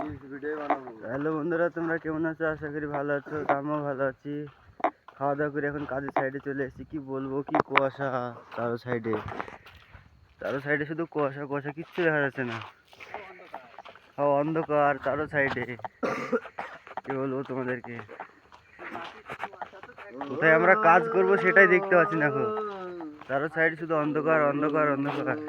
Hello বন্ধুরা, তোমরা কেমন আছো? আশা করি ভালো আছো। আমিও ভালো আছি। খাওয়া দাওয়া করে এখন কাজের সাইডে চলে এসেছি। কি বলবো, কি কুয়াশা চারো সাইডে শুধু কুয়াশা কুয়াশা, কিচ্ছু দেখা যাচ্ছে না। অন্ধকার চারো সাইডে। কি বলবো তোমাদেরকে, কোথায় আমরা কাজ করব সেটাই দেখতে পাচ্ছি না। এখন চারো সাইডে শুধু অন্ধকার অন্ধকার অন্ধকার।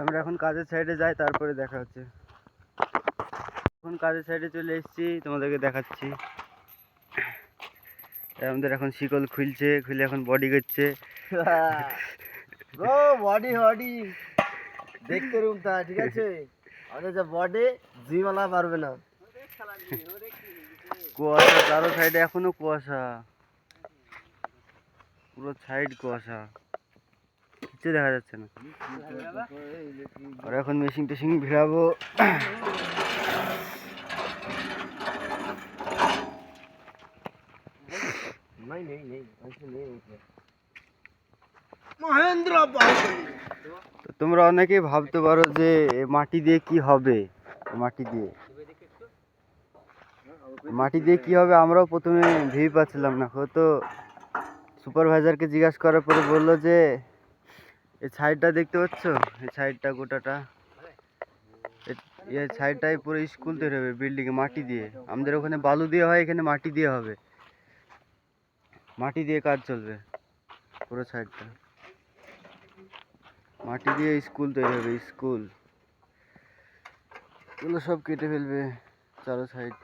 আমরা এখন কাজের সাইডে যাই, তারপরে দেখা হচ্ছে। এখন কাজের সাইডে চলে এসেছি, তোমাদেরকে দেখাচ্ছি। আমাদের এখন শিকল খুলছে, খুলে এখন বডি করছে। বডি বডি দেখতে রুম তা ঠিক আছে, আমাদের যা বডি জিমালা পারবে না। কুয়াশা চারো সাইডে, এখনো কুয়াশা, পুরো সাইড কুয়াশা, কিছু দেখা যাচ্ছে না। আর এখন মেশিন টেশিন ভিড়াবো। তোমরা অনেকেই ভাবতে পারো যে মাটি দিয়ে কি হবে। মাটি দিয়ে কি হবে আমরাও প্রথমে ভেবে পাচ্ছিলাম না। তো সুপারভাইজারকে জিজ্ঞাসা করার পরে বললো যে এই সাইডটা দেখতে পাচ্ছ, এই সাইডটা গোটাটা, এই সাইডটাই পুরো স্কুল তৈরি হবে বিল্ডিংয়ে মাটি দিয়ে। আমাদের ওখানে বালু দিয়ে হয়, এখানে মাটি দিয়ে হবে। মাটি দিয়ে কাজ চলবে, পুরো সাইডটা মাটি দিয়ে স্কুল তৈরি হবে। স্কুল এগুলো সব কেটে ফেলবে চারো সাইড।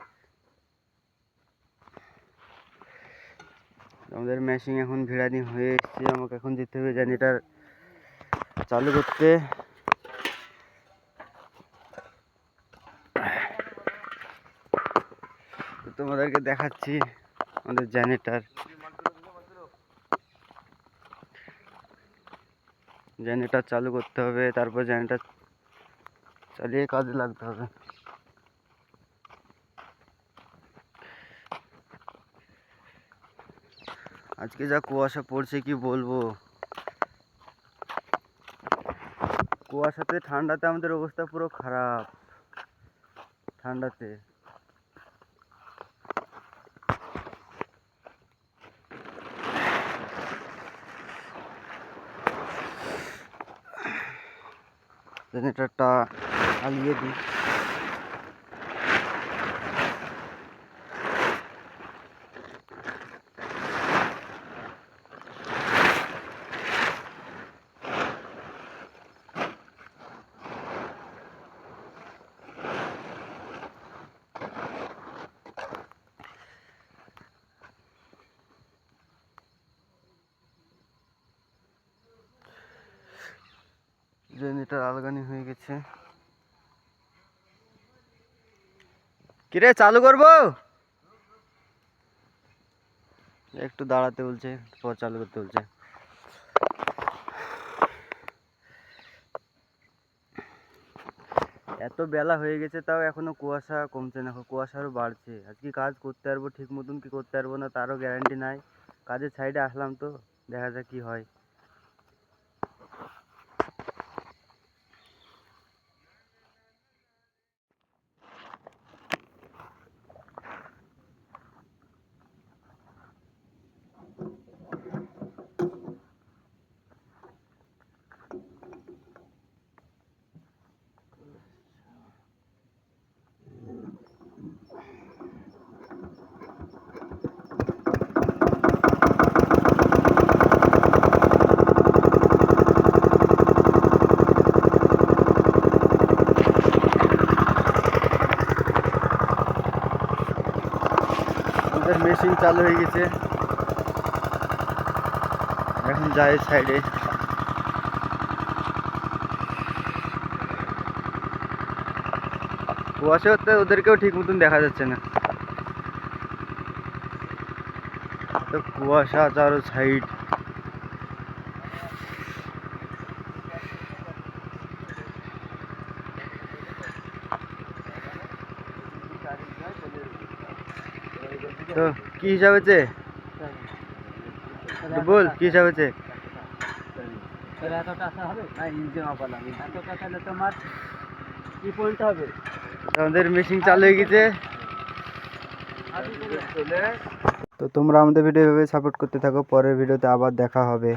আমাদের মেশিন এখন ভিড়ানি হয়ে এসছে, আমাকে এখন যেতে হবে জেনারেটর চালু করতে। তোমাদেরকে দেখাচ্ছি আমাদের জেনারেটর চালু করতে হবে, তারপর জেনারেটর চালিয়ে কাজে লাগতে হবে। আজকে যা কুয়াশা পড়ছে কি বলবো, কুয়াশাতে ঠান্ডাতে আমাদের অবস্থা পুরো খারাপ। ঠান্ডাতে জেনারেটরটা চালিয়ে দিই। জেনারেটর আলগানি হয়ে গেছে। কিরে চালু করবো? একটু দাঁড়াতে বলছে, পর চালু করতে বলছে। এত বেলা হয়ে গেছে তাও এখনো কুয়াশা কমছে না, কুয়াশা আরো বাড়ছে। আজকে কাজ করতে পারবো ঠিক মতন কি করতে পারবো না তারও গ্যারান্টি নাই। কাজের সাইডে আসলাম তো, দেখা যাক কি হয়। মেশিন চালু হয়ে গেছে, এখন যাই সাইডে। কুয়াশা হতে ওদেরকেও ঠিক মতন দেখা যাচ্ছে না, তো কুয়াশা চারো সাইড। তো কি হিসাব হচ্ছে? তো বল কি হিসাব হচ্ছে? আমাদের মেশিন চালু হয়ে গেছে। তো তোমরা আমাদের ভিডিও এভাবে সাপোর্ট করতে থাকো, পরের ভিডিওতে আবার দেখা হবে।